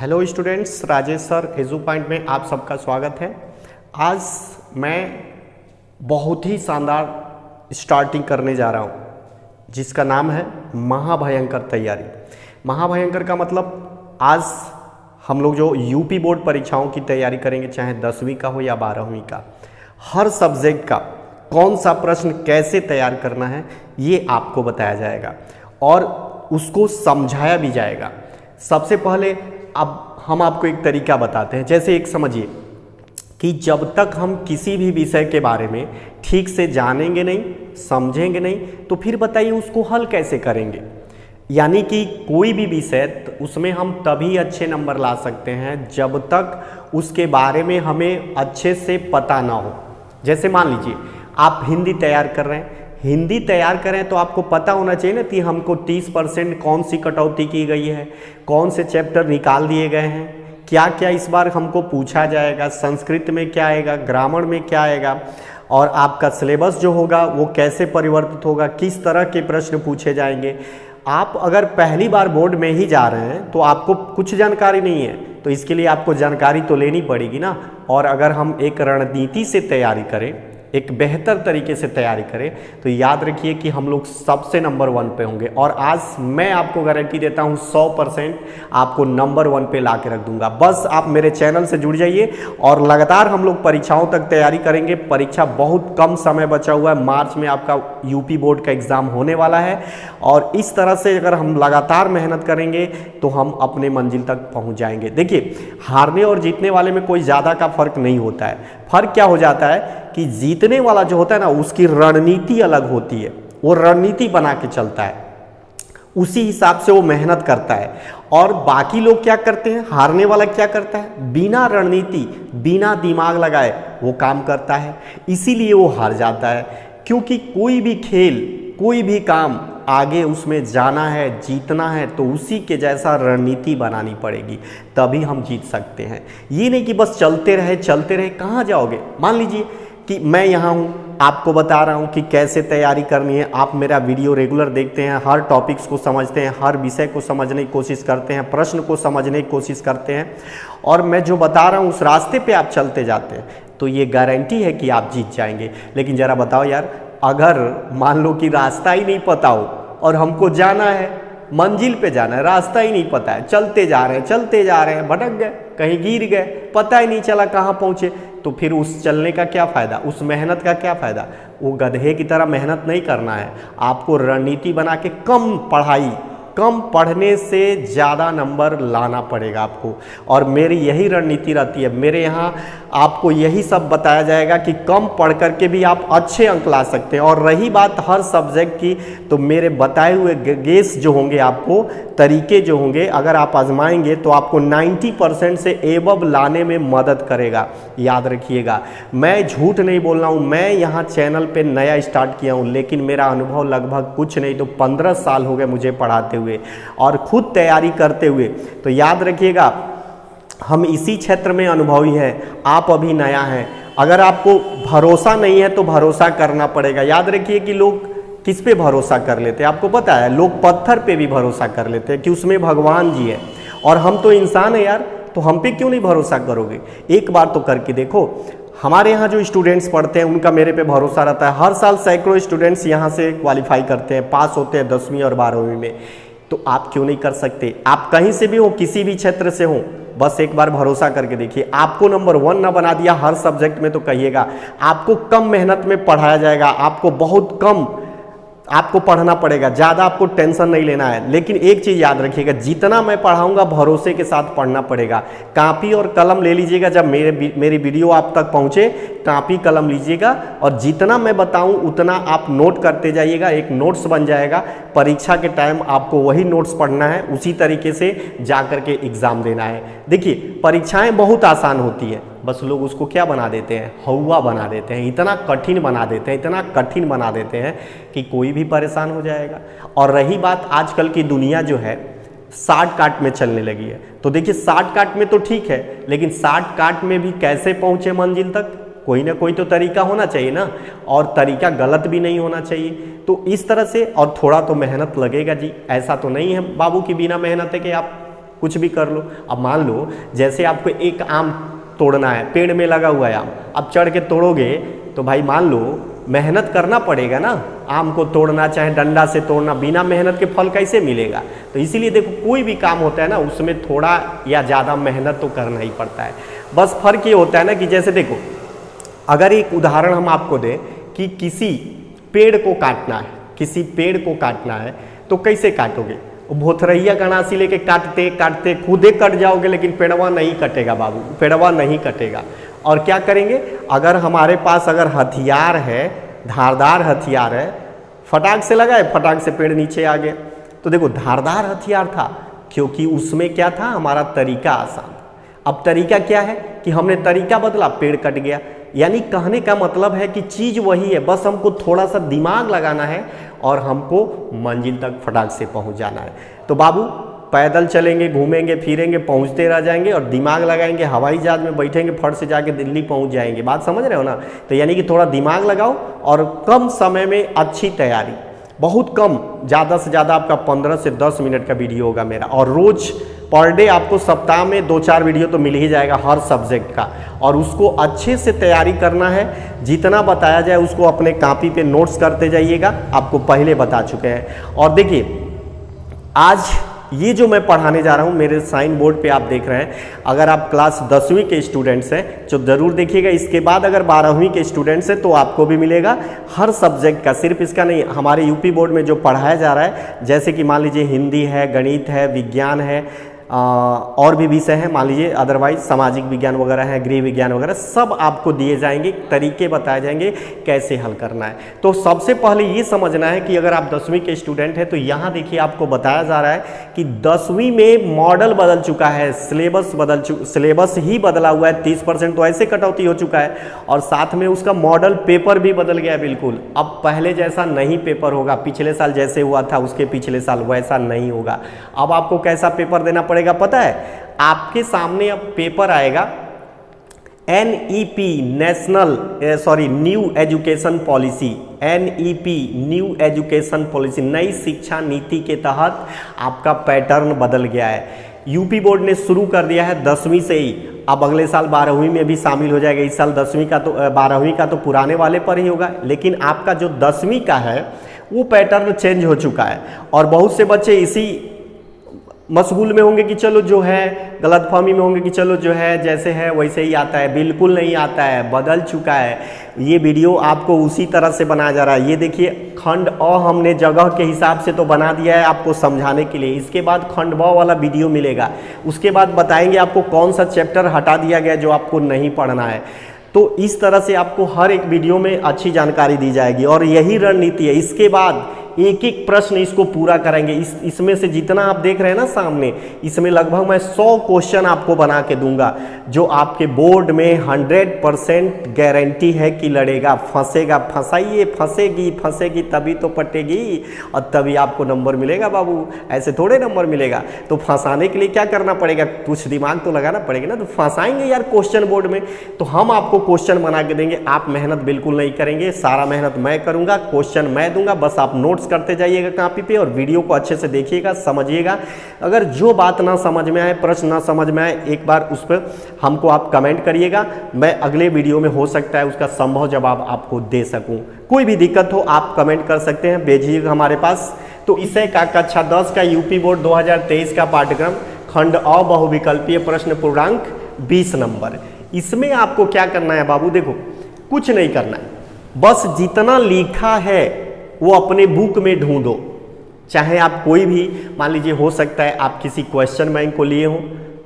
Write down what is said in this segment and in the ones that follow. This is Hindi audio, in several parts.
Hello students, Rajesh sir edu point में आप सबका स्वागत है। आज मैं बहुत ही शानदार स्टार्टिंग करने जा रहा हूँ जिसका नाम है महाभयंकर तैयारी। महाभयंकर का मतलब आज हम लोग जो यूपी बोर्ड परीक्षाओं की तैयारी करेंगे, चाहे 10वीं का हो या 12वीं का, हर सब्जेक्ट का कौन सा प्रश्न कैसे तैयार करना है ये आपको बताया जाएगा और उसको समझाया भी जाएगा। सबसे पहले अब हम आपको एक तरीका बताते हैं। जैसे एक समझिए कि जब तक हम किसी भी विषय के बारे में ठीक से जानेंगे नहीं, समझेंगे नहीं, तो फिर बताइए उसको हल कैसे करेंगे। यानी कि कोई भी विषय उसमें हम तभी अच्छे नंबर ला सकते हैं जब तक उसके बारे में हमें अच्छे से पता ना हो। जैसे मान लीजिए आप हिंदी तैयार कर रहे हैं, हिंदी तैयार करें तो आपको पता होना चाहिए ना कि हमको 30% कौन सी कटौती की गई है, कौन से चैप्टर निकाल दिए गए हैं, क्या क्या इस बार हमको पूछा जाएगा, संस्कृत में क्या आएगा, ग्रामर में क्या आएगा, और आपका सिलेबस जो होगा वो कैसे परिवर्तित होगा, किस तरह के प्रश्न पूछे जाएंगे। आप अगर पहली बार बोर्ड में ही जा रहे हैं तो आपको कुछ जानकारी नहीं है, तो इसके लिए आपको जानकारी तो लेनी पड़ेगी ना। और अगर हम एक रणनीति से तैयारी करें, एक बेहतर तरीके से तैयारी करें, तो याद रखिए कि हम लोग सबसे नंबर 1 पे होंगे। और आज मैं आपको गारंटी देता हूं 100% आपको नंबर 1 पे ला के रख दूंगा। बस आप मेरे चैनल से जुड़ जाइए और लगातार हम लोग परीक्षाओं तक तैयारी करेंगे। परीक्षा बहुत कम समय बचा हुआ है, मार्च में आपका यूपी बोर्ड का एग्ज़ाम होने वाला है और इस तरह से अगर हम लगातार मेहनत करेंगे तो हम अपने मंजिल तक पहुँच जाएंगे। देखिए, हारने और जीतने वाले में कोई ज़्यादा का फर्क नहीं होता है। फर्क क्या हो जाता है कि जीतने वाला जो होता है ना, उसकी रणनीति अलग होती है, वो रणनीति बना के चलता है, उसी हिसाब से वो मेहनत करता है। और बाकी लोग क्या करते हैं, हारने वाला क्या करता है, बिना रणनीति बिना दिमाग लगाए वो काम करता है, इसीलिए वो हार जाता है। क्योंकि कोई भी खेल, कोई भी काम आगे उसमें जाना है, जीतना है, तो उसी के जैसा रणनीति बनानी पड़ेगी, तभी हम जीत सकते हैं। ये नहीं कि बस चलते रहे, कहाँ जाओगे। मान लीजिए कि मैं यहाँ हूँ, आपको बता रहा हूँ कि कैसे तैयारी करनी है, आप मेरा वीडियो रेगुलर देखते हैं, हर टॉपिक्स को समझते हैं, हर विषय को समझने की कोशिश करते हैं, प्रश्न को समझने की कोशिश करते हैं, और मैं जो बता रहा हूँ उस रास्ते पे आप चलते जाते हैं, तो ये गारंटी है कि आप जीत जाएंगे। लेकिन ज़रा बताओ यार, अगर मान लो कि रास्ता ही नहीं पता हो और हमको जाना है, मंजिल पे जाना है, रास्ता ही नहीं पता है, चलते जा रहे हैं, भटक गए, कहीं गिर गए, पता ही नहीं चला कहाँ पहुँचे, तो फिर उस चलने का क्या फ़ायदा, उस मेहनत का क्या फ़ायदा। वो गधे की तरह मेहनत नहीं करना है, आपको रणनीति बना के कम पढ़ने से ज़्यादा नंबर लाना पड़ेगा आपको। और मेरी यही रणनीति रहती है, मेरे यहाँ आपको यही सब बताया जाएगा कि कम पढ़ करके भी आप अच्छे अंक ला सकते हैं। और रही बात हर सब्जेक्ट की, तो मेरे बताए हुए गेस जो होंगे, आपको तरीके जो होंगे, अगर आप आजमाएंगे तो आपको 90% से एबव लाने में मदद करेगा। याद रखिएगा, मैं झूठ नहीं बोल रहा हूँ, मैं यहाँ चैनल पे नया स्टार्ट किया हूँ, लेकिन मेरा अनुभव लगभग कुछ नहीं तो 15 साल हो गए मुझे पढ़ाते हुए और खुद तैयारी करते हुए। तो याद रखिएगा, हम इसी क्षेत्र में अनुभवी हैं, आप अभी नया हैं। अगर आपको भरोसा नहीं है तो भरोसा करना पड़ेगा। याद रखिए कि लोग किस पे भरोसा कर लेते हैं, आपको पता है, लोग पत्थर पे भी भरोसा कर लेते हैं कि उसमें भगवान जी है, और हम तो इंसान है यार, तो हम पे क्यों नहीं भरोसा करोगे। एक बार तो करके देखो। हमारे यहाँ जो स्टूडेंट्स पढ़ते हैं उनका मेरे पे भरोसा रहता है। हर साल सैकड़ों स्टूडेंट्स यहाँ से क्वालिफाई करते हैं, पास होते हैं 10वीं और 12वीं में। तो आप क्यों नहीं कर सकते। आप कहीं से भी हो, किसी भी क्षेत्र से हो, बस एक बार भरोसा करके देखिए। आपको नंबर 1 ना बना दिया हर सब्जेक्ट में तो कहिएगा, आपको कम मेहनत में पढ़ाया जाएगा, आपको बहुत कम आपको पढ़ना पड़ेगा, ज़्यादा आपको टेंशन नहीं लेना है। लेकिन एक चीज़ याद रखिएगा, जितना मैं पढ़ाऊंगा भरोसे के साथ पढ़ना पड़ेगा। कापी और कलम ले लीजिएगा, जब मेरी वीडियो आप तक पहुँचे कापी कलम लीजिएगा और जितना मैं बताऊं उतना आप नोट करते जाइएगा, एक नोट्स बन जाएगा। परीक्षा के टाइम आपको वही नोट्स पढ़ना है, उसी तरीके से जा कर के एग्ज़ाम देना है। देखिए, परीक्षाएं बहुत आसान होती है, बस लोग उसको क्या बना देते हैं, हौवा बना देते हैं, इतना कठिन बना देते हैं कि कोई भी परेशान हो जाएगा। और रही बात आजकल की दुनिया जो है शॉर्टकट में चलने लगी है, तो देखिए शॉर्टकट में तो ठीक है, लेकिन शॉर्टकट में भी कैसे पहुँचे मंजिल तक, कोई ना कोई तो तरीका होना चाहिए ना, और तरीका गलत भी नहीं होना चाहिए। तो इस तरह से, और थोड़ा तो मेहनत लगेगा जी, ऐसा तो नहीं है बाबू की बिना मेहनत है कि आप कुछ भी कर लो। अब मान लो जैसे आपको एक आम तोड़ना है, पेड़ में लगा हुआ है आम, अब चढ़ के तोड़ोगे तो भाई मान लो मेहनत करना पड़ेगा ना, आम को तोड़ना चाहे डंडा से तोड़ना, बिना मेहनत के फल कैसे मिलेगा। तो इसीलिए देखो कोई भी काम होता है ना उसमें थोड़ा या ज़्यादा मेहनत तो करना ही पड़ता है। बस फर्क ये होता है ना कि जैसे देखो अगर एक उदाहरण हम आपको दें कि किसी पेड़ को काटना है, किसी पेड़ को काटना है तो कैसे काटोगे, भोथरैया गणासी लेके काटते काटते खुदे कट जाओगे, लेकिन पेड़वा नहीं कटेगा बाबू, पेड़वा नहीं कटेगा। और क्या करेंगे, अगर हमारे पास अगर हथियार है, धारदार हथियार है, फटाक से लगाए, फटाक से पेड़ नीचे आ गया। तो देखो धारदार हथियार था क्योंकि उसमें क्या था, हमारा तरीका आसान। अब तरीका क्या है कि हमने तरीका बदला, पेड़ कट गया। यानी कहने का मतलब है कि चीज़ वही है, बस हमको थोड़ा सा दिमाग लगाना है और हमको मंजिल तक फटाक से पहुंच जाना है। तो बाबू पैदल चलेंगे, घूमेंगे फिरेंगे, पहुंचते रह जाएंगे, और दिमाग लगाएंगे, हवाई जहाज में बैठेंगे, फट से जाके दिल्ली पहुंच जाएंगे। बात समझ रहे हो ना। तो यानी कि थोड़ा दिमाग लगाओ और कम समय में अच्छी तैयारी, बहुत कम, ज़्यादा से ज़्यादा आपका 15 से 10 मिनट का वीडियो होगा मेरा, और रोज़ पर डे आपको सप्ताह में 2-4 वीडियो तो मिल ही जाएगा हर सब्जेक्ट का, और उसको अच्छे से तैयारी करना है। जितना बताया जाए उसको अपने कॉपी पे नोट्स करते जाइएगा, आपको पहले बता चुके हैं। और देखिए आज ये जो मैं पढ़ाने जा रहा हूँ, मेरे साइन बोर्ड पे आप देख रहे हैं, अगर आप क्लास 10वीं के स्टूडेंट्स हैं तो ज़रूर देखिएगा। इसके बाद अगर 12वीं के स्टूडेंट्स हैं तो आपको भी मिलेगा हर सब्जेक्ट का, सिर्फ इसका नहीं। हमारे यूपी बोर्ड में जो पढ़ाया जा रहा है, जैसे कि मान लीजिए हिंदी है, गणित है, विज्ञान है, और भी विषय हैं, मान लीजिए अदरवाइज सामाजिक विज्ञान वगैरह है, गृह विज्ञान वगैरह, सब आपको दिए जाएंगे, तरीके बताए जाएंगे कैसे हल करना है। तो सबसे पहले ये समझना है कि अगर आप 10वीं के स्टूडेंट हैं तो यहाँ देखिए आपको बताया जा रहा है कि 10वीं में मॉडल बदल चुका है, सिलेबस ही बदला हुआ है, 30% तो ऐसे कटौती हो चुका है, और साथ में उसका मॉडल पेपर भी बदल गया बिल्कुल। अब पहले जैसा नहीं पेपर होगा, पिछले साल जैसे हुआ था उसके पिछले साल वैसा नहीं होगा। अब आपको कैसा पेपर देना पड़ेगा पता है, आपके सामने अब पेपर आएगा NEP new education policy, NEP new education policy, नई शिक्षा नीति के तहत आपका पैटर्न बदल गया है। यूपी बोर्ड ने शुरू कर दिया है 10वीं से ही, अब अगले साल 12वीं में भी शामिल हो जाएगा। इस साल 10वीं का तो 12वीं का तो पुराने वाले पर ही होगा, लेकिन आपका जो 10वीं का है वो पैटर्न चेंज हो चुका है। और बहुत से बच्चे इसी मशगूल में होंगे कि चलो जो है, गलतफहमी में होंगे कि चलो जो है जैसे है वैसे ही आता है। बिल्कुल नहीं आता है, बदल चुका है। ये वीडियो आपको उसी तरह से बनाया जा रहा है। ये देखिए खंड अ हमने जगह के हिसाब से तो बना दिया है आपको समझाने के लिए। इसके बाद खंड ब वाला वीडियो मिलेगा, उसके बाद बताएंगे आपको कौन सा चैप्टर हटा दिया गया जो आपको नहीं पढ़ना है। तो इस तरह से आपको हर एक वीडियो में अच्छी जानकारी दी जाएगी, और यही रणनीति है। इसके बाद एक एक प्रश्न इसको पूरा करेंगे। इसमें से जितना आप देख रहे हैं ना सामने, इसमें लगभग मैं 100 क्वेश्चन आपको बना के दूंगा, जो आपके बोर्ड में 100% गारंटी है कि लड़ेगा, फंसेगा, फंसाइए, फंसेगी तभी तो पटेगी, और तभी आपको नंबर मिलेगा बाबू, ऐसे थोड़े नंबर मिलेगा। तो फंसाने के लिए क्या करना पड़ेगा, कुछ दिमाग तो लगाना पड़ेगा ना। तो फंसाएंगे यार क्वेश्चन बोर्ड में, तो हम आपको क्वेश्चन बना के देंगे। आप मेहनत बिल्कुल नहीं करेंगे, सारा मेहनत मैं करूंगा, क्वेश्चन मैं दूंगा, बस आप नोट्स करते जाइएगा कॉपी पे, और वीडियो को अच्छे से देखिएगा, समझिएगा। अगर जो बात ना समझ में आए, प्रश्न ना समझ में आए, एक बार उस पर हमको आप कमेंट करिएगा, मैं अगले वीडियो में हो सकता है उसका संभव जवाब आपको दे सकूं। कोई भी दिक्कत हो आप कमेंट कर सकते हैं, भेजिएगा हमारे पास। तो इसे का कक्षा 10 का यूपी बोर्ड 2023 का पाठ्यक्रम खंड अ बहुविकल्पीय प्रश्न पूर्णांक 20 नंबर। इसमें आपको क्या करना है बाबू, देखो कुछ नहीं करना है, बस जितना लिखा है वो अपने बुक में ढूंढो। चाहे आप कोई भी, मान लीजिए हो सकता है आप किसी क्वेश्चन बैंक को लिए हो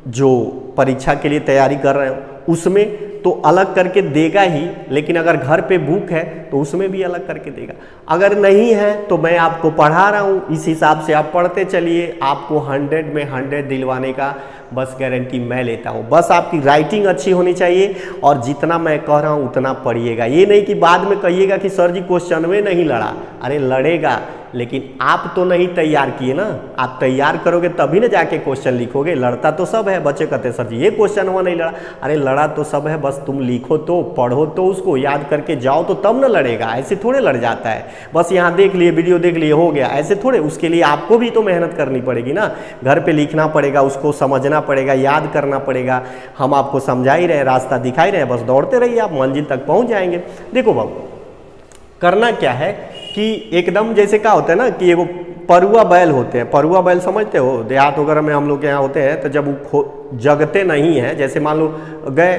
जो परीक्षा के लिए तैयारी कर रहे हो, उसमें तो अलग करके देगा ही, लेकिन अगर घर पे बुक है तो उसमें भी अलग करके देगा। अगर नहीं है तो मैं आपको पढ़ा रहा हूँ, इस हिसाब से आप पढ़ते चलिए, आपको 100 में 100 दिलवाने का बस गारंटी मैं लेता हूँ। बस आपकी राइटिंग अच्छी होनी चाहिए, और जितना मैं कह रहा हूँ उतना पढ़िएगा। ये नहीं कि बाद में कहिएगा कि सर जी क्वेश्चन में नहीं लड़ा, अरे लड़ेगा। लेकिन आप तो नहीं तैयार किए ना, आप तैयार करोगे तभी ना जाके क्वेश्चन लिखोगे। लड़ता तो सब है, बच्चे कहते सर जी ये क्वेश्चन हुआ नहीं लड़ा, अरे लड़ा तो सब है, बस तुम लिखो तो, पढ़ो तो, उसको याद करके जाओ तो तब ना लड़ेगा। ऐसे थोड़े लड़ जाता है, बस यहाँ देख लिए, वीडियो देख लिए, हो गया, ऐसे थोड़े। उसके लिए आपको भी तो मेहनत करनी पड़ेगी ना, घर पे लिखना पड़ेगा, उसको समझना पड़ेगा, याद करना पड़ेगा। हम आपको समझा ही रहे, रास्ता दिखा ही रहे, बस दौड़ते रहिए, आप मंजिल तक पहुँच जाएंगे। देखो बाबू, करना क्या है कि एकदम जैसे क्या होता है ना कि एगो परुआ बैल होते हैं, परुआ बैल समझते हो, देहात वगैरह में हम लोग के यहाँ होते हैं, तो जब वो जगते नहीं हैं, जैसे मान लो गए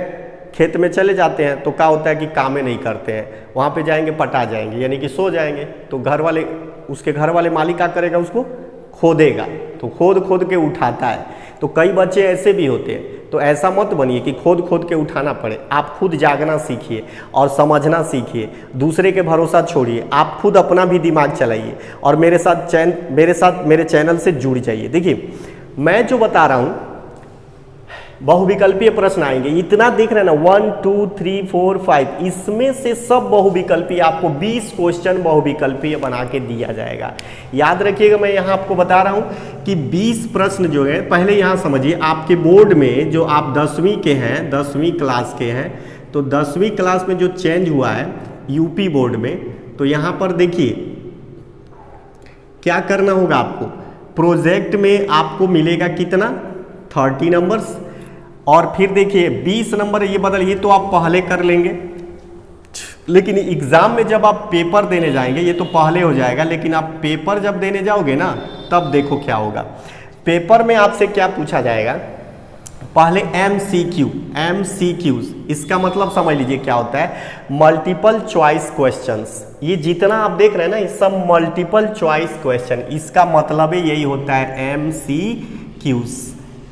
खेत में चले जाते हैं तो क्या होता है कि कामें नहीं करते हैं, वहाँ पे जाएंगे पटा जाएंगे, यानी कि सो जाएंगे, तो घर वाले, उसके घर वाले मालिक क्या करेगा, उसको खोदेगा, तो खोद खोद के उठाता है। तो कई बच्चे ऐसे भी होते हैं, तो ऐसा मत बनिए कि खोद खोद के उठाना पड़े। आप खुद जागना सीखिए और समझना सीखिए, दूसरे के भरोसा छोड़िए, आप खुद अपना भी दिमाग चलाइए और मेरे साथ मेरे चैनल से जुड़ जाइए। देखिए मैं जो बता रहा हूँ, बहुविकल्पीय प्रश्न आएंगे, इतना देख रहे हैं ना, 1 2 3 4 5, इसमें से सब बहुविकल्पीय, आपको 20 क्वेश्चन बहुविकल्पीय बना के दिया जाएगा। याद रखिएगा, मैं यहाँ आपको बता रहा हूँ कि 20 प्रश्न जो है, पहले यहाँ समझिए, आपके बोर्ड में जो आप 10वीं के हैं, 10वीं क्लास के हैं, तो 10वीं क्लास में जो चेंज हुआ है यूपी बोर्ड में, तो यहाँ पर देखिए क्या करना होगा आपको। प्रोजेक्ट में आपको मिलेगा कितना, 30 नंबर्स, और फिर देखिए 20 नंबर ये बदल, ये तो आप पहले कर लेंगे, लेकिन एग्जाम में जब आप पेपर देने जाएंगे, ये तो पहले हो जाएगा, लेकिन आप पेपर जब देने जाओगे ना, तब देखो क्या होगा। पेपर में आपसे क्या पूछा जाएगा, पहले MCQs, इसका मतलब समझ लीजिए क्या होता है, मल्टीपल चॉइस क्वेश्चंस। ये जितना आप देख रहे हैं ना, ये सब मल्टीपल चॉइस क्वेश्चन, इसका मतलब यही होता है MCQs।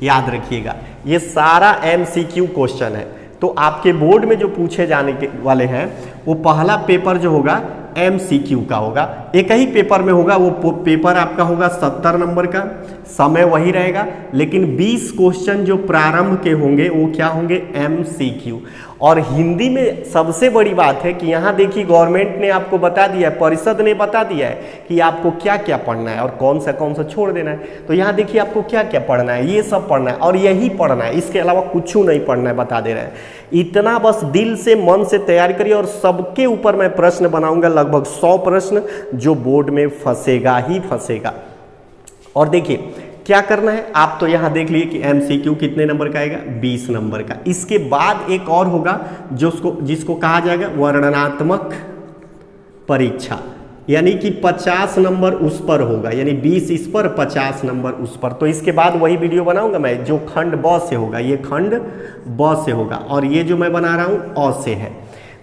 याद रखिएगा, ये सारा MCQ क्वेश्चन है। तो आपके बोर्ड में जो पूछे जाने के वाले हैं, वो पहला पेपर जो होगा MCQ का होगा, एक ही पेपर में होगा, वो पेपर आपका होगा 70 नंबर का, समय वही रहेगा, लेकिन 20 क्वेश्चन जो प्रारंभ के होंगे वो क्या होंगे, MCQ। और हिंदी में सबसे बड़ी बात है कि यहाँ देखिए गवर्नमेंट ने आपको बता दिया है, परिषद ने बता दिया है कि आपको क्या क्या पढ़ना है और कौन सा छोड़ देना है। तो यहाँ देखिए आपको क्या क्या पढ़ना है, ये सब पढ़ना है और यही पढ़ना है, इसके अलावा कुछ नहीं पढ़ना है, बता दे रहे हैं। इतना बस दिल से मन से तैयार करिए, और सबके ऊपर मैं प्रश्न बनाऊंगा, लगभग 100 प्रश्न, जो बोर्ड में फंसेगा ही फंसेगा। और देखिए क्या करना है, आप तो यहाँ देख लिए कि MCQ कितने नंबर का आएगा, 20 नंबर का। इसके बाद एक और होगा जिसको कहा जाएगा वर्णनात्मक परीक्षा, यानी कि 50 नंबर उस पर होगा, यानी 20 इस पर, 50 नंबर उस पर। तो इसके बाद वही वीडियो बनाऊंगा मैं, जो खंड ब से होगा, ये खंड ब से होगा, और ये जो मैं बना रहा हूँ अ से है।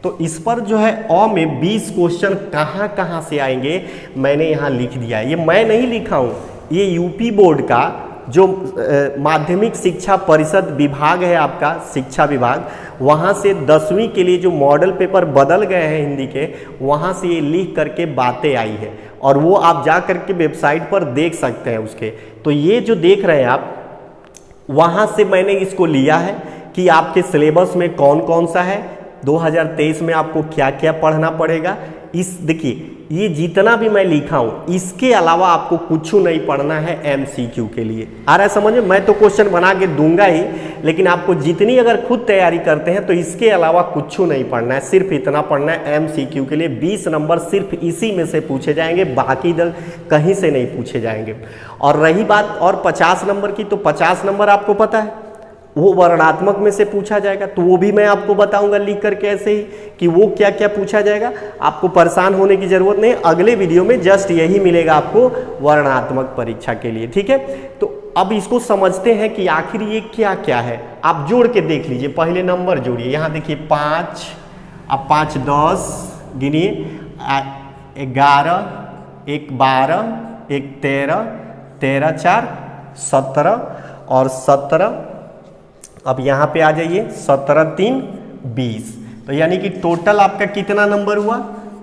तो इस पर जो है अ में 20 क्वेश्चन कहाँ कहाँ से आएंगे, मैंने यहाँ लिख दिया है। ये मैं नहीं लिखा हूँ, ये यूपी बोर्ड का जो माध्यमिक शिक्षा परिषद विभाग है, आपका शिक्षा विभाग, वहाँ से 10वीं के लिए जो मॉडल पेपर बदल गए हैं हिंदी के, वहाँ से ये लिख करके बातें आई है, और वो आप जा करके वेबसाइट पर देख सकते हैं उसके। तो ये जो देख रहे हैं आप, वहाँ से मैंने इसको लिया है कि आपके सिलेबस में कौन कौन सा है, 2023 में आपको क्या क्या पढ़ना पड़ेगा। इस देखिए ये जितना भी मैं लिखा हूं, इसके अलावा आपको कुछ नहीं पढ़ना है MCQ के लिए। आ रहा है समझ में, मैं तो क्वेश्चन बना के दूंगा ही, लेकिन आपको जितनी अगर खुद तैयारी करते हैं तो इसके अलावा कुछ नहीं पढ़ना है, सिर्फ इतना पढ़ना है MCQ के लिए। 20 नंबर सिर्फ इसी में से पूछे जाएंगे, बाकी दल कहीं से नहीं पूछे जाएंगे। और रही बात और 50 नंबर की, तो 50 नंबर आपको पता है वो वर्णात्मक में से पूछा जाएगा, तो वो भी मैं आपको बताऊंगा लिख करके ऐसे ही कि वो क्या क्या पूछा जाएगा। आपको परेशान होने की जरूरत नहीं, अगले वीडियो में जस्ट यही मिलेगा आपको वर्णात्मक परीक्षा के लिए, ठीक है। तो अब इसको समझते हैं कि आखिर ये क्या क्या है। आप जोड़ के देख लीजिए, पहले नंबर जोड़िए, यहाँ देखिए 5, अब 5 10 गिनिए, 11, 1 12, 1 13, 13 4 17 और 17। अब यहाँ पे आ जाइए, 17 3 20, तो यानी कि टोटल आपका कितना नंबर हुआ,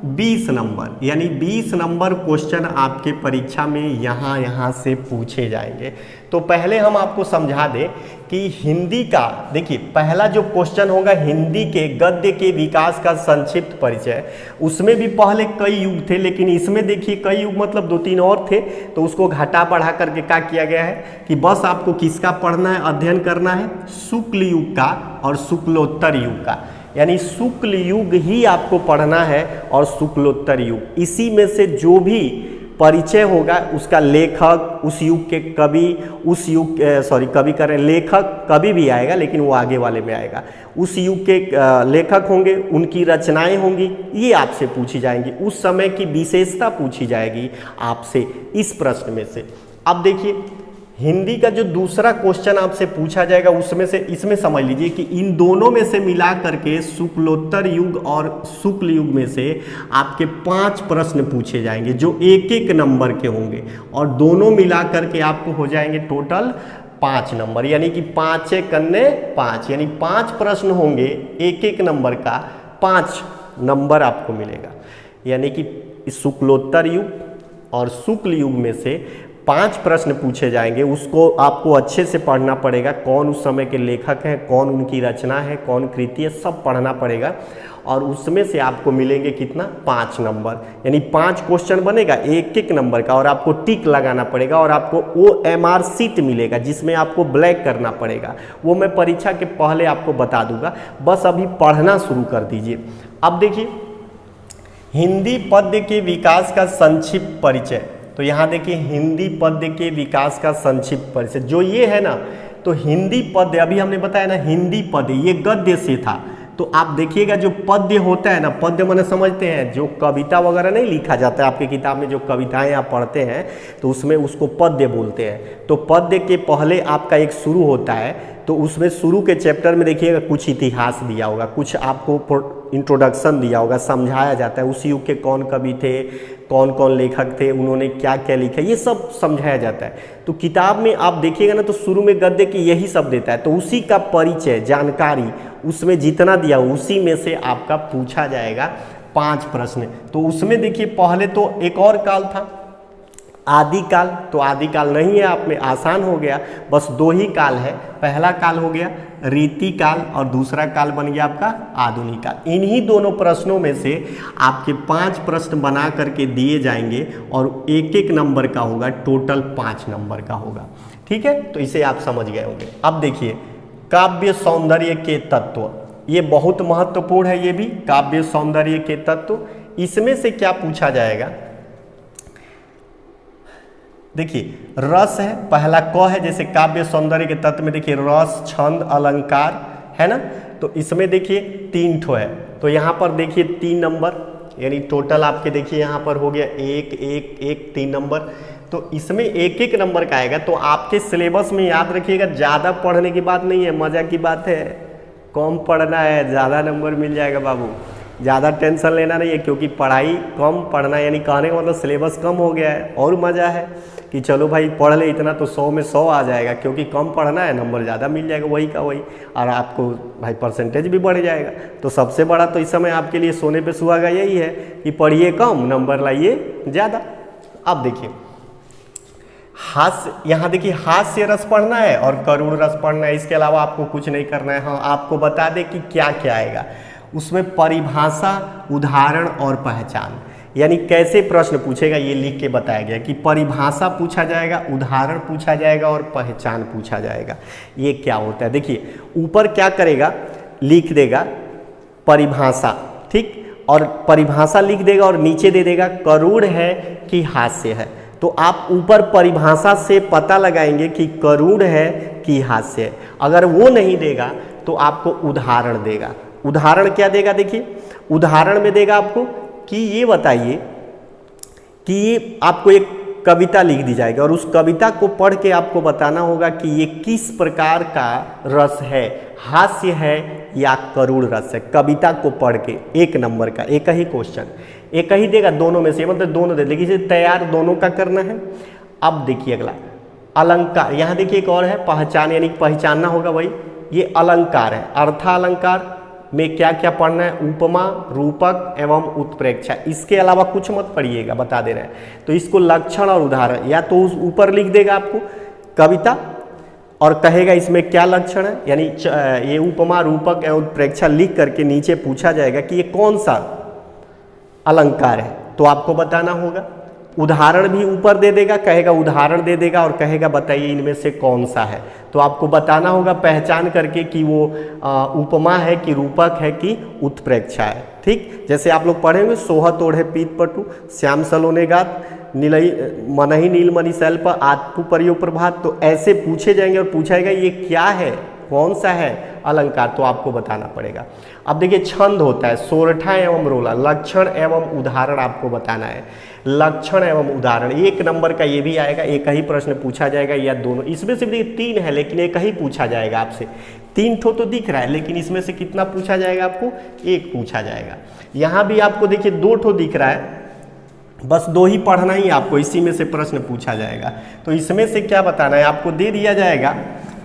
20 नंबर, यानी 20 नंबर क्वेश्चन आपके परीक्षा में यहाँ से पूछे जाएंगे। तो पहले हम आपको समझा दें कि हिंदी का, देखिए पहला जो क्वेश्चन होगा हिंदी के गद्य के विकास का संक्षिप्त परिचय। उसमें भी पहले कई युग थे, लेकिन इसमें देखिए कई युग मतलब 2-3 और थे, तो उसको घटा बढ़ा करके क्या किया गया है कि बस आपको किसका पढ़ना है, अध्ययन करना है, शुक्ल युग का और शुक्लोत्तर युग का। यानी शुक्ल युग ही आपको पढ़ना है और शुक्लोत्तर युग, इसी में से जो भी परिचय होगा उसका लेखक, उस युग के कवि, उस युग कवि करें लेखक कभी भी आएगा, लेकिन वो आगे वाले में आएगा। उस युग के लेखक होंगे, उनकी रचनाएं होंगी, ये आपसे पूछी जाएंगी। उस समय की विशेषता पूछी जाएगी आपसे इस प्रश्न में से। अब देखिए हिंदी का जो दूसरा क्वेश्चन आपसे पूछा जाएगा उसमें से, इसमें समझ लीजिए कि इन दोनों में से मिला करके शुक्लोत्तर युग और शुक्ल युग में से आपके 5 प्रश्न पूछे जाएंगे जो 1-1 नंबर के होंगे, और दोनों मिला करके आपको हो जाएंगे टोटल 5 नंबर, यानी कि 5 कन्ने 5, यानी 5 प्रश्न होंगे 1-1 नंबर का, 5 नंबर आपको मिलेगा। यानी कि शुक्लोत्तर युग और शुक्ल युग में से 5 प्रश्न पूछे जाएंगे, उसको आपको अच्छे से पढ़ना पड़ेगा। कौन उस समय के लेखक हैं, कौन उनकी रचना है, कौन कृति है, सब पढ़ना पड़ेगा, और उसमें से आपको मिलेंगे कितना, 5 नंबर। यानी 5 क्वेश्चन बनेगा 1-1 नंबर का, और आपको टिक लगाना पड़ेगा, और आपको OMR शीट मिलेगा जिसमें आपको ब्लैक करना पड़ेगा। वो मैं परीक्षा के पहले आपको बता दूंगा, बस अभी पढ़ना शुरू कर दीजिए। अब देखिए हिंदी पद्य के विकास का संक्षिप्त परिचय, तो यहाँ देखिए हिंदी पद्य के विकास का संक्षिप्त परिचय जो ये है ना, तो हिंदी पद्य अभी हमने बताया ना, हिंदी पद्य ये गद्य से था। तो आप देखिएगा जो पद्य होता है ना, पद्य माने समझते हैं जो कविता वगैरह नहीं लिखा जाता है आपकी किताब में, जो कविताएं आप पढ़ते हैं तो उसमें उसको पद्य बोलते हैं। तो पद्य के पहले आपका एक शुरू होता है, तो उसमें शुरू के चैप्टर में देखिएगा कुछ इतिहास दिया होगा, कुछ आपको इंट्रोडक्शन दिया होगा, समझाया जाता है उस युग के कौन कवि थे, कौन कौन लेखक थे, उन्होंने क्या क्या लिखा, ये सब समझाया जाता है। तो किताब में आप देखिएगा ना, तो शुरू में गद्य की यही सब देता है, तो उसी का परिचय जानकारी उसमें जितना दिया उसी में से आपका पूछा जाएगा 5 प्रश्न। तो उसमें देखिए पहले तो एक और काल था आदिकाल, तो आदिकाल नहीं है आप में, आसान हो गया, बस 2 ही काल है। पहला काल हो गया रीतिकाल और दूसरा काल बन गया आपका आधुनिक काल। इन्हीं दोनों प्रश्नों में से आपके 5 प्रश्न बना करके दिए जाएंगे, और 1-1 नंबर का होगा, टोटल 5 नंबर का होगा। ठीक है, तो इसे आप समझ गए होंगे। अब देखिए काव्य सौंदर्य के तत्व, ये बहुत महत्वपूर्ण है, ये भी काव्य सौंदर्य के तत्व। इसमें से क्या पूछा जाएगा, देखिए रस है, पहला क है, जैसे काव्य सौंदर्य के तत्व में देखिए रस, छंद, अलंकार है ना, तो इसमें देखिए 3 ठो है, तो यहाँ पर देखिए 3 नंबर, यानी टोटल आपके देखिए यहाँ पर हो गया 1 1 1 3 नंबर। तो इसमें 1-1 नंबर का आएगा। तो आपके सिलेबस में याद रखिएगा, ज़्यादा पढ़ने की बात नहीं है, मज़ा की बात है, कम पढ़ना है, ज़्यादा नंबर मिल जाएगा बाबू, ज़्यादा टेंशन लेना नहीं है, क्योंकि पढ़ाई कम पढ़ना, यानी कहने का मतलब सिलेबस कम हो गया है। और मज़ा है कि चलो भाई पढ़ ले इतना, तो 100 में 100 आ जाएगा, क्योंकि कम पढ़ना है, नंबर ज़्यादा मिल जाएगा वही का वही, और आपको भाई परसेंटेज भी बढ़ जाएगा। तो सबसे बड़ा तो इस समय आपके लिए सोने पे सुहागा यही है कि पढ़िए कम, नंबर लाइए ज़्यादा। अब देखिए हास्य, यहाँ देखिए हास्य रस पढ़ना है और करुण रस पढ़ना है, इसके अलावा आपको कुछ नहीं करना है। हाँ, आपको बता दें कि क्या क्या आएगा उसमें, परिभाषा, उदाहरण और पहचान, यानी कैसे प्रश्न पूछेगा ये लिख के बताया गया कि परिभाषा पूछा जाएगा, उदाहरण पूछा जाएगा और पहचान पूछा जाएगा। ये क्या होता है, देखिए ऊपर क्या करेगा, लिख देगा परिभाषा, ठीक, और परिभाषा लिख देगा और नीचे दे देगा करुण है कि हास्य है। तो आप ऊपर परिभाषा से पता लगाएंगे कि करुण है कि हास्य है। अगर वो नहीं देगा तो आपको उदाहरण देगा। उदाहरण क्या देगा, देखिए उदाहरण में देगा आपको कि ये बताइए कि ये आपको एक कविता लिख दी जाएगी, और उस कविता को पढ़ के आपको बताना होगा कि ये किस प्रकार का रस है, हास्य है या करुण रस है। कविता को पढ़ के 1 नंबर का, एक ही क्वेश्चन, एक ही देगा दोनों में से, मतलब दोनों दे, लेकिन इसे तैयार दोनों का करना है। अब देखिए अगला अलंकार, यहाँ देखिए एक और है पहचान, यानी पहचानना होगा, वही ये अलंकार है, अर्थालंकार, में क्या क्या पढ़ना है, उपमा, रूपक एवं उत्प्रेक्षा, इसके अलावा कुछ मत पढ़िएगा, बता दे रहे हैं। तो इसको लक्षण और उदाहरण या तो उस ऊपर लिख देगा आपको कविता और कहेगा इसमें क्या लक्षण है, यानी ये उपमा, रूपक एवं उत्प्रेक्षा लिख करके नीचे पूछा जाएगा कि ये कौन सा अलंकार है, तो आपको बताना होगा। उदाहरण भी ऊपर दे देगा, कहेगा उदाहरण दे देगा और कहेगा बताइए इनमें से कौन सा है, तो आपको बताना होगा पहचान करके कि वो उपमा है कि रूपक है कि उत्प्रेक्षा है। ठीक, जैसे आप लोग पढ़ेंगे सोहत ओढ़े पीत पटु, श्याम सलोने गात, नीलई मनही नीलमणि शैल्प आत्पु परियो प्रभात, तो ऐसे पूछे जाएंगे और पूछाएगा ये क्या है, कौन सा है अलंकार, तो आपको बताना पड़ेगा। अब देखिए छंद होता है सोरठा एवं रोला, लक्षण एवं उदाहरण आपको बताना है। लक्षण एवं उदाहरण 1 नंबर का ये भी आएगा, एक ही प्रश्न पूछा जाएगा या दोनों, इसमें से देखिए 3 है लेकिन एक ही पूछा जाएगा आपसे। 3 ठो तो दिख रहा है लेकिन इसमें से कितना पूछा जाएगा आपको, 1 पूछा जाएगा। यहाँ भी आपको देखिए 2 ठो दिख रहा है, बस 2 ही पढ़ना ही आपको, इसी में से प्रश्न पूछा जाएगा। तो इसमें से क्या बताना है आपको दे दिया जाएगा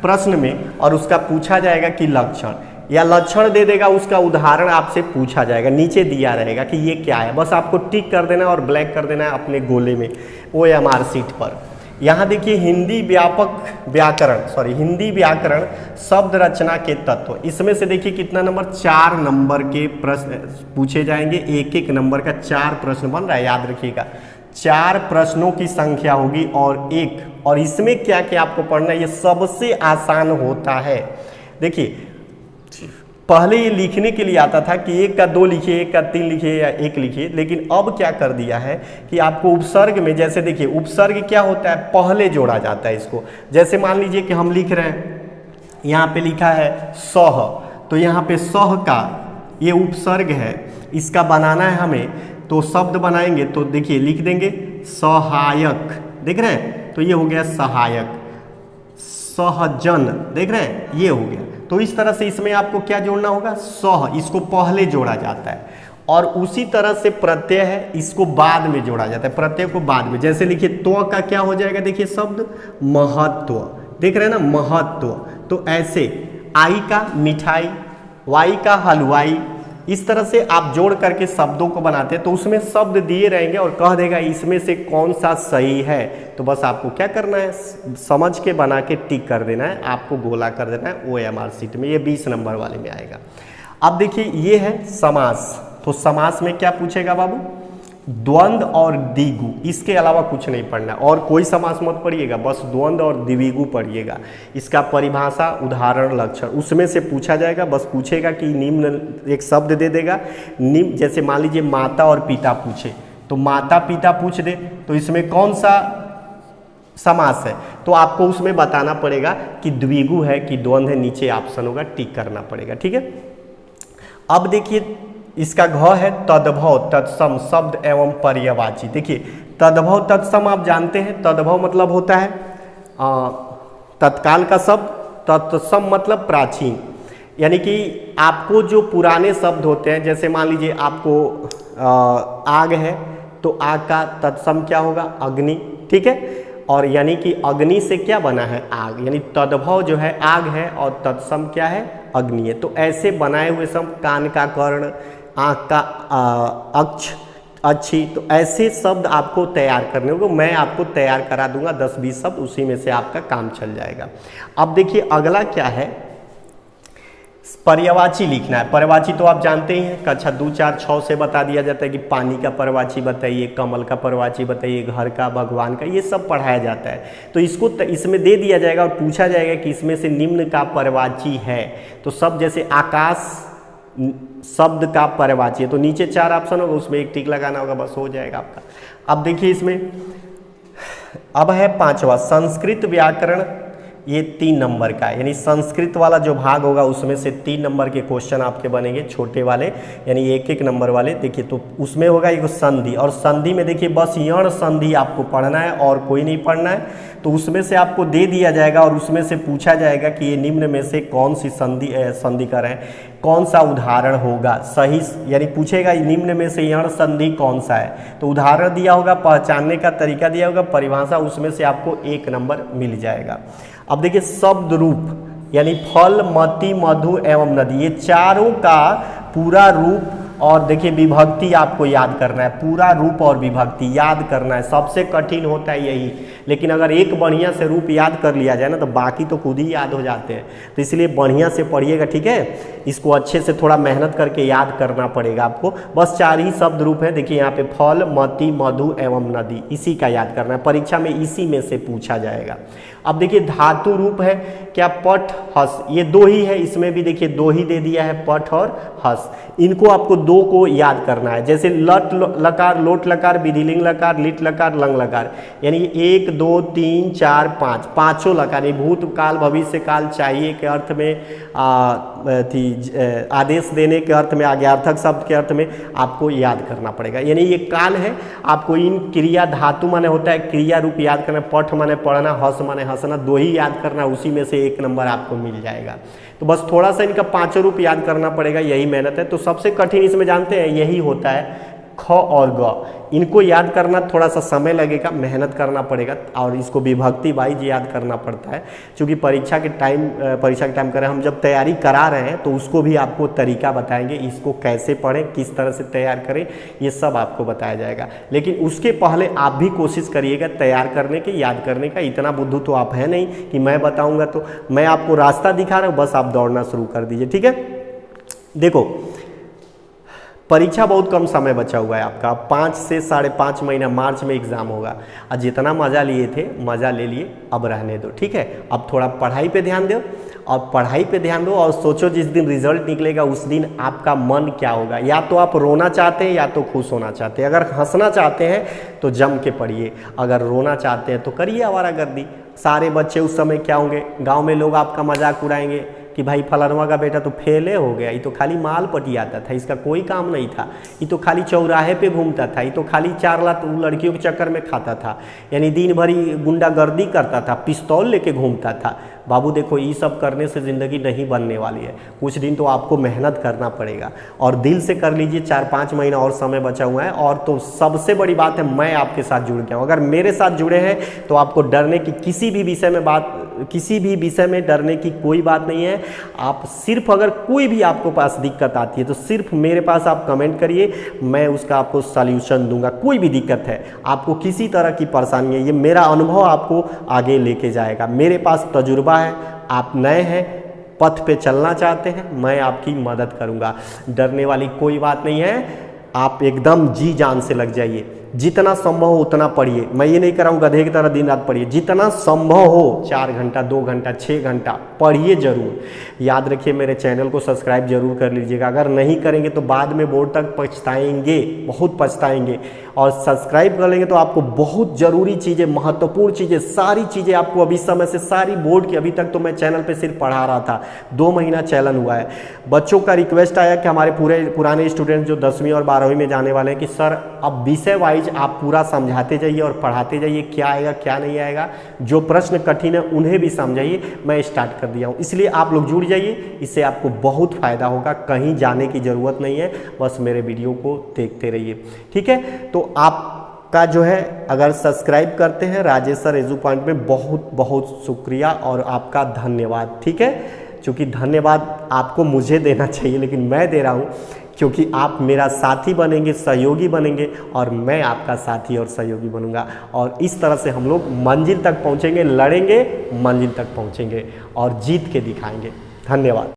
प्रश्न में और उसका पूछा जाएगा कि लक्षण, या लक्षण दे देगा उसका उदाहरण आपसे पूछा जाएगा, नीचे दिया रहेगा कि ये क्या है, बस आपको टिक कर देना और ब्लैक कर देना है अपने गोले में OMR शीट पर। यहाँ देखिए हिंदी व्याकरण शब्द रचना के तत्व, इसमें से देखिए कितना नंबर, 4 नंबर के प्रश्न पूछे जाएंगे, 1-1 नंबर का 4 प्रश्न बन रहा है, याद रखिएगा 4 प्रश्नों की संख्या होगी और इसमें क्या क्या आपको पढ़ना है, ये सबसे आसान होता है। देखिए पहले ये लिखने के लिए आता था कि 1 का 2 लिखिए, 1 का 3 लिखिए या 1 लिखिए, लेकिन अब क्या कर दिया है कि आपको उपसर्ग में, जैसे देखिए उपसर्ग क्या होता है, पहले जोड़ा जाता है इसको। जैसे मान लीजिए कि हम लिख रहे हैं, यहाँ पे लिखा है सह, तो यहाँ पे सह का ये उपसर्ग है, इसका बनाना है हमें, तो शब्द बनाएंगे तो देखिए लिख देंगे सहायक, देख रहे हैं, तो ये हो गया सहायक। सहजन, देख रहे हैं, ये हो गया। तो इस तरह से इसमें आपको क्या जोड़ना होगा, सह, इसको पहले जोड़ा जाता है, और उसी तरह से प्रत्यय है, इसको बाद में जोड़ा जाता है, प्रत्यय को बाद में। जैसे लिखिए तो का क्या हो जाएगा, देखिए शब्द महत्व, देख रहे हैं ना, महत्व। तो ऐसे आई का मिठाई, वाई का हलवाई, इस तरह से आप जोड़ करके शब्दों को बनाते हैं, तो उसमें शब्द दिए रहेंगे और कह देगा इसमें से कौन सा सही है। तो बस आपको क्या करना है, समझ के बना के टिक कर देना है, आपको गोला कर देना है OMR शीट में, ये 20 नंबर वाले में आएगा। अब देखिए ये है समास, तो समास में क्या पूछेगा बाबू, द्वंद्व और द्विगु, इसके अलावा कुछ नहीं पढ़ना, और कोई समास मत पढ़िएगा, बस द्वंद्व और द्विगु पढ़िएगा। इसका परिभाषा, उदाहरण, लक्षण उसमें से पूछा जाएगा, बस पूछेगा कि निम्न, एक शब्द दे देगा निम्न, जैसे मान लीजिए माता और पिता पूछे, तो माता पिता पूछ दे, तो इसमें कौन सा समास है, तो आपको उसमें बताना पड़ेगा कि द्विगु है कि द्वंद्व है, नीचे ऑप्शन होगा, टिक करना पड़ेगा। ठीक है, अब देखिए इसका घ है तद्भव तत्सम शब्द एवं पर्यायवाची। देखिए तद्भव तत्सम आप जानते हैं, तद्भव मतलब होता है तत्काल का शब्द, तत्सम मतलब प्राचीन, यानी कि आपको जो पुराने शब्द होते हैं, जैसे मान लीजिए आपको आग है, तो आग का तत्सम क्या होगा, अग्नि। ठीक है, और यानी कि अग्नि से क्या बना है, आग, यानी तद्भव जो है आग है और तत्सम क्या है, अग्नि है। तो ऐसे बनाए हुए शब्द, कान का कर्ण, आँख का अक्ष, अच्छी, तो ऐसे शब्द आपको तैयार करने होंगे, मैं आपको तैयार करा दूंगा 10-20 शब्द, उसी में से आपका काम चल जाएगा। अब देखिए अगला क्या है, पर्यायवाची लिखना है। पर्यायवाची तो आप जानते ही हैं, कक्षा 2, 4, 6 से बता दिया जाता है कि पानी का पर्यायवाची बताइए, कमल का पर्यायवाची बताइए, घर का, भगवान का, ये सब पढ़ाया जाता है। तो इसको इसमें दे दिया जाएगा और पूछा जाएगा कि इसमें से निम्न का पर्यायवाची है, तो सब जैसे आकाश शब्द का पर्यायवाची है, तो नीचे 4 ऑप्शन होगा, उसमें एक टिक लगाना होगा, बस हो जाएगा आपका। अब देखिए इसमें अब है 5वां संस्कृत व्याकरण, ये 3 नंबर का है, यानी संस्कृत वाला जो भाग होगा उसमें से 3 नंबर के क्वेश्चन आपके बनेंगे, छोटे वाले, यानी 1-1 नंबर वाले। देखिए तो उसमें होगा एक संधि, और संधि में देखिए बस यण संधि आपको पढ़ना है और कोई नहीं पढ़ना है। तो उसमें से आपको दे दिया जाएगा और उसमें से पूछा जाएगा कि ये निम्न में से कौन सी संधि कर है, कौन सा उदाहरण होगा सही, यानी पूछेगा निम्न में से यण संधि कौन सा है, तो उदाहरण दिया होगा, पहचानने का तरीका दिया होगा, परिभाषा, उसमें से आपको 1 नंबर मिल जाएगा। अब देखिए शब्द रूप, यानी फल, मति, मधु एवं नदी, ये चारों का पूरा रूप और देखिए विभक्ति आपको याद करना है। पूरा रूप और विभक्ति याद करना है, सबसे कठिन होता है यही। लेकिन अगर एक बढ़िया से रूप याद कर लिया जाए ना तो बाकी तो खुद ही याद हो जाते हैं। तो इसलिए बढ़िया से पढ़िएगा, ठीक है। इसको अच्छे से थोड़ा मेहनत करके याद करना पड़ेगा आपको। बस 4 ही शब्द रूप है। देखिए यहाँ पे फल, मति, मधु एवं नदी, इसी का याद करना है। परीक्षा में इसी में से पूछा जाएगा। अब देखिए धातु रूप है क्या, पठ, हस, ये 2 ही है। इसमें भी देखिए 2 ही दे दिया है, पठ और हस। इनको आपको 2 को याद करना है। जैसे लट लकार, लोट लकार, विधिलिंग लकार, लिट लकार, लंग लकार, यानी 1 2 3 4 5 पांचों लकार, ये भूतकाल, भविष्य काल, चाहिए के अर्थ में, आदेश देने के अर्थ में, आज्ञार्थक शब्द के अर्थ में आपको याद करना पड़ेगा। यानी ये काल है, आपको इन क्रिया, धातु माने होता है क्रिया रूप याद करना, पठ माने पढ़ना, हस माने हंसना, 2 ही याद करना, उसी में से 1 नंबर आपको मिल जाएगा। तो बस थोड़ा सा इनका 5 रूप याद करना पड़ेगा, यही मेहनत है। तो सबसे कठिन इसमें जानते हैं यही होता है, ख और ग। इनको याद करना थोड़ा सा समय लगेगा, मेहनत करना पड़ेगा, और इसको विभक्ति वाइज याद करना पड़ता है। क्योंकि परीक्षा के टाइम करें, हम जब तैयारी करा रहे हैं तो उसको भी आपको तरीका बताएंगे, इसको कैसे पढ़ें, किस तरह से तैयार करें, ये सब आपको बताया जाएगा। लेकिन उसके पहले आप भी कोशिश करिएगा तैयार करने के, याद करने का। इतना बुद्धू तो आप है नहीं कि मैं बताऊँगा तो, मैं आपको रास्ता दिखा रहा हूँ, बस आप दौड़ना शुरू कर दीजिए, ठीक है। देखो परीक्षा बहुत कम समय बचा हुआ है आपका, 5 से 5.5 महीना, मार्च में एग्ज़ाम होगा। और जितना मज़ा लिए थे, मज़ा ले लिए, अब रहने दो, ठीक है। अब थोड़ा पढ़ाई पे ध्यान दो, और पढ़ाई पे ध्यान दो, और सोचो जिस दिन रिजल्ट निकलेगा उस दिन आपका मन क्या होगा। या तो आप रोना चाहते हैं या तो खुश होना चाहते हैं। अगर हंसना चाहते हैं तो जम के पढ़िए, अगर रोना चाहते हैं तो करिए आवारागर्दी। सारे बच्चे उस समय क्या होंगे, गाँव में लोग आपका मजाक उड़ाएंगे कि भाई फलानवा का बेटा तो फेले हो गया, ये तो खाली माल पटियाता था, इसका कोई काम नहीं था, ये तो खाली चौराहे पे घूमता था, ये तो खाली 4 लाख लड़कियों के चक्कर में खाता था, यानी दिन भरी गुंडागर्दी करता था, पिस्तौल लेके घूमता था। बाबू देखो, ये सब करने से ज़िंदगी नहीं बनने वाली है। कुछ दिन तो आपको मेहनत करना पड़ेगा, और दिल से कर लीजिए। 4-5 महीना और समय बचा हुआ है। और तो सबसे बड़ी बात है, मैं आपके साथ जुड़ गया हूँ। अगर मेरे साथ जुड़े हैं तो आपको डरने की किसी भी विषय में डरने की कोई बात नहीं है। आप सिर्फ, अगर कोई भी आपको पास दिक्कत आती है तो सिर्फ मेरे पास आप कमेंट करिए, मैं उसका आपको सॉल्यूशन दूंगा। कोई भी दिक्कत है, आपको किसी तरह की परेशानी है, ये मेरा अनुभव आपको आगे लेके जाएगा। मेरे पास तजुर्बा है, आप नए हैं, पथ पे चलना चाहते हैं, मैं आपकी मदद करूंगा। डरने वाली कोई बात नहीं है। आप एकदम जी जान से लग जाइए, जितना संभव हो उतना पढ़िए। मैं ये नहीं कर रहा हूँ गधे की तरह दिन रात पढ़िए, जितना संभव हो 4 घंटा, 2 घंटा, 6 घंटा पढ़िए जरूर। याद रखिए, मेरे चैनल को सब्सक्राइब जरूर कर लीजिएगा। अगर नहीं करेंगे तो बाद में बोर्ड तक पछताएंगे, बहुत पछताएंगे। और सब्सक्राइब कर लेंगे तो आपको बहुत ज़रूरी चीज़ें, महत्वपूर्ण चीज़ें, सारी चीज़ें आपको अभी समय से, सारी बोर्ड की, अभी तक तो मैं चैनल पे सिर्फ पढ़ा रहा था, 2 महीना चैनल हुआ है। बच्चों का रिक्वेस्ट आया कि हमारे पूरे पुराने स्टूडेंट जो 10वीं और 12वीं में जाने वाले हैं कि सर अब विषय वाइज आप पूरा समझाते जाइए और पढ़ाते जाइए, क्या आएगा क्या नहीं आएगा, जो प्रश्न कठिन है उन्हें भी समझाइए। मैं स्टार्ट कर दिया हूँ, इसलिए आप लोग जुड़ जाइए, इससे आपको बहुत फ़ायदा होगा। कहीं जाने की ज़रूरत नहीं है, बस मेरे वीडियो को देखते रहिए, ठीक है। तो आपका जो है, अगर सब्सक्राइब करते हैं राजेश सर एजू पॉइंट में, बहुत बहुत शुक्रिया और आपका धन्यवाद, ठीक है। क्योंकि धन्यवाद आपको मुझे देना चाहिए, लेकिन मैं दे रहा हूँ क्योंकि आप मेरा साथी बनेंगे, सहयोगी बनेंगे, और मैं आपका साथी और सहयोगी बनूंगा। और इस तरह से हम लोग मंजिल तक पहुंचेंगे, लड़ेंगे, मंजिल तक पहुंचेंगे और जीत के दिखाएंगे। धन्यवाद।